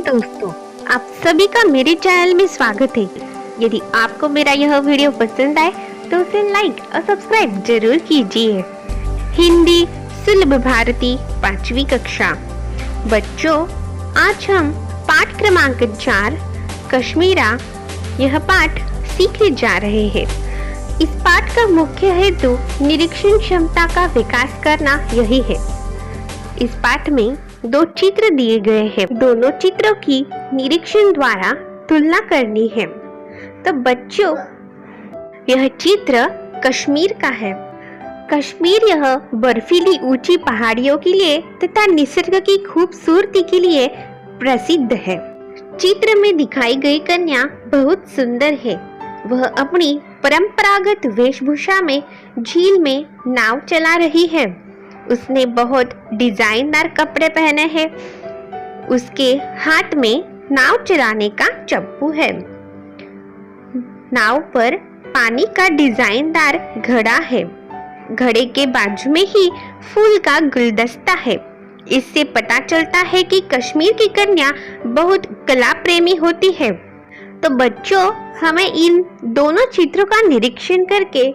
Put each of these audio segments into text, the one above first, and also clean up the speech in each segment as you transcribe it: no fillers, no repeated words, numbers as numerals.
दोस्तों, आप सभी का मेरे चैनल में स्वागत है। यदि आपको मेरा यह वीडियो पसंद आए तो उसे लाइक और सब्सक्राइब जरूर कीजिए। हिंदी सुलभ भारती 5वीं कक्षा। बच्चों, आज हम पाठ क्रमांक 4 कश्मीरा यह पाठ सीखने जा रहे हैं। इस पाठ का मुख्य हेतु निरीक्षण क्षमता का विकास करना यही है। इस पाठ में 2 चित्र दिए गए हैं। दोनों चित्रों की निरीक्षण द्वारा तुलना करनी है। तो बच्चों, यह चित्र कश्मीर का है। कश्मीर यह बर्फीली ऊंची पहाड़ियों के लिए तथा निसर्ग की खूबसूरती के लिए प्रसिद्ध है। चित्र में दिखाई गई कन्या बहुत सुंदर है। वह अपनी परंपरागत वेशभूषा में झील में नाव चला रही है। उसने बहुत डिजाइनदार कपड़े पहने हैं। उसके हाथ में नाव चलाने का चप्पू है। नाव पर पानी का डिजाइनदार घड़ा है। घड़े के बाजू में ही फूल का गुलदस्ता है। इससे पता चलता है कि कश्मीर की कन्या बहुत कला प्रेमी होती है। तो बच्चों, हमें इन दोनों चित्रों का निरीक्षण करके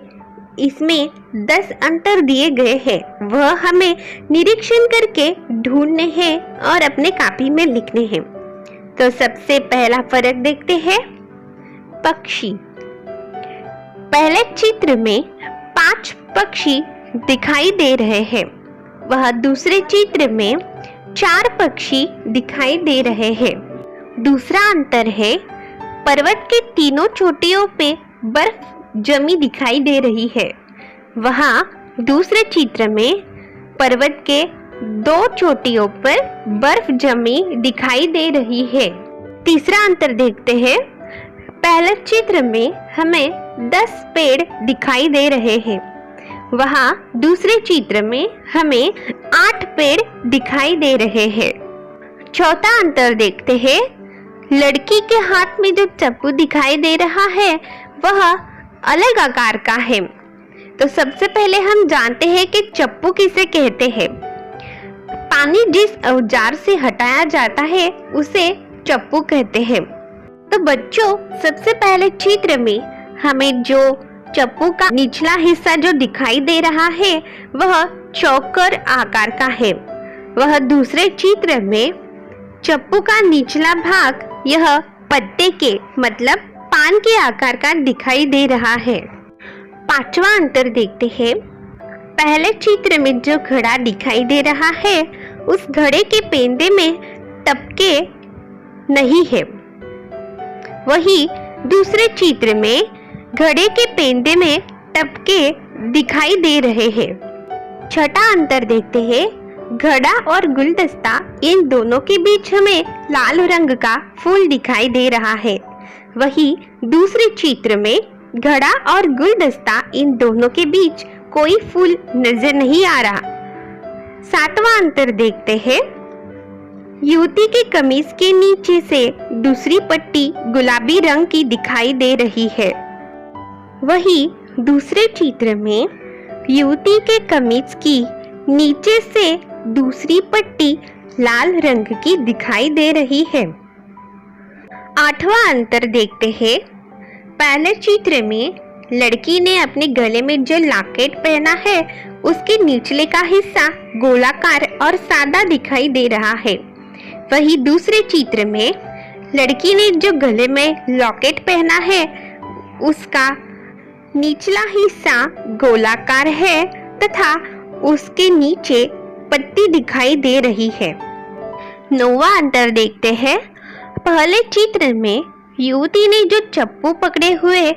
इसमें 10 अंतर दिए गए हैं, वह हमें निरीक्षण करके ढूंढने हैं और अपने कॉपी में लिखने हैं। तो सबसे पहला फर्क देखते हैं। पक्षी। पहले चित्र में 5 पक्षी दिखाई दे रहे हैं। वह दूसरे चित्र में 4 पक्षी दिखाई दे रहे हैं। दूसरा अंतर है, पर्वत के तीनों चोटियों पे बर्फ जमी दिखाई दे रही है। वहाँ दूसरे चित्र में पर्वत के 2 चोटियों पर बर्फ जमी दिखाई दे रही है। तीसरा अंतर देखते हैं। पहले चित्र में हमें 10 पेड़ दिखाई दे रहे हैं। वहाँ दूसरे चित्र में हमें 8 पेड़ दिखाई दे रहे हैं। चौथा अंतर देखते हैं। लड़की के हाथ में जो चप्पू दिखाई दे रहा है वह अलग आकार का है। तो सबसे पहले हम जानते हैं कि चप्पू किसे कहते हैं। पानी जिस औजार से हटाया जाता है उसे चप्पू कहते हैं। तो बच्चों, सबसे पहले चित्र में हमें जो चप्पू का निचला हिस्सा जो दिखाई दे रहा है वह चौकर आकार का है। वह दूसरे चित्र में चप्पू का निचला भाग यह पत्ते के मतलब पान के आकार का दिखाई दे रहा है। पांचवा अंतर देखते हैं। पहले चित्र में जो घड़ा दिखाई दे रहा है उस घड़े के पेंदे में टपके नहीं है। वही दूसरे चित्र में घड़े के पेंदे में टपके दिखाई दे रहे हैं। छठा अंतर देखते हैं। घड़ा और गुलदस्ता, इन दोनों के बीच हमें लाल रंग का फूल दिखाई दे रहा है। वही दूसरे चित्र में घड़ा और गुलदस्ता, इन दोनों के बीच कोई फूल नजर नहीं आ रहा। सातवां अंतर देखते हैं। युवती के कमीज के नीचे से दूसरी पट्टी गुलाबी रंग की दिखाई दे रही है। वही दूसरे चित्र में युवती के कमीज की नीचे से दूसरी पट्टी लाल रंग की दिखाई दे रही है। आठवां अंतर देखते हैं। पहले चित्र में लड़की ने अपने गले में जो लॉकेट पहना है उसके निचले का हिस्सा गोलाकार और सादा दिखाई दे रहा है। वही दूसरे चित्र में लड़की ने जो गले में लॉकेट पहना है उसका निचला हिस्सा गोलाकार है तथा उसके नीचे पत्ती दिखाई दे रही है। 9वां अंतर देखते हैं। पहले चित्र में युवती ने जो चप्पू पकड़े हुए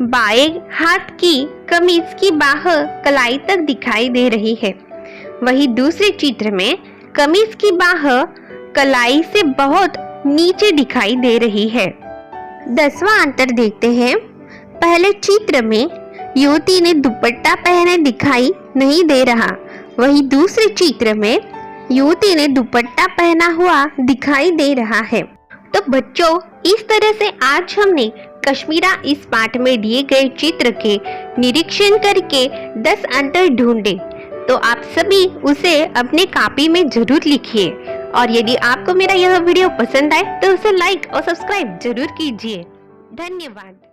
बाएं हाथ की कमीज की बाह कलाई तक दिखाई दे रही है। वही दूसरे चित्र में कमीज की बाह कलाई से बहुत नीचे दिखाई दे रही है। 10वां अंतर देखते हैं। पहले चित्र में युवती ने दुपट्टा पहने दिखाई नहीं दे रहा। वही दूसरे चित्र में युवती ने दुपट्टा पहना हुआ दिखाई दे रहा है। तो बच्चों, इस तरह से आज हमने कश्मीरा इस पाठ में दिए गए चित्र के निरीक्षण करके 10 अंतर ढूंढे। तो आप सभी उसे अपने कॉपी में जरूर लिखिए और यदि आपको मेरा यह वीडियो पसंद आए तो उसे लाइक और सब्सक्राइब जरूर कीजिए। धन्यवाद।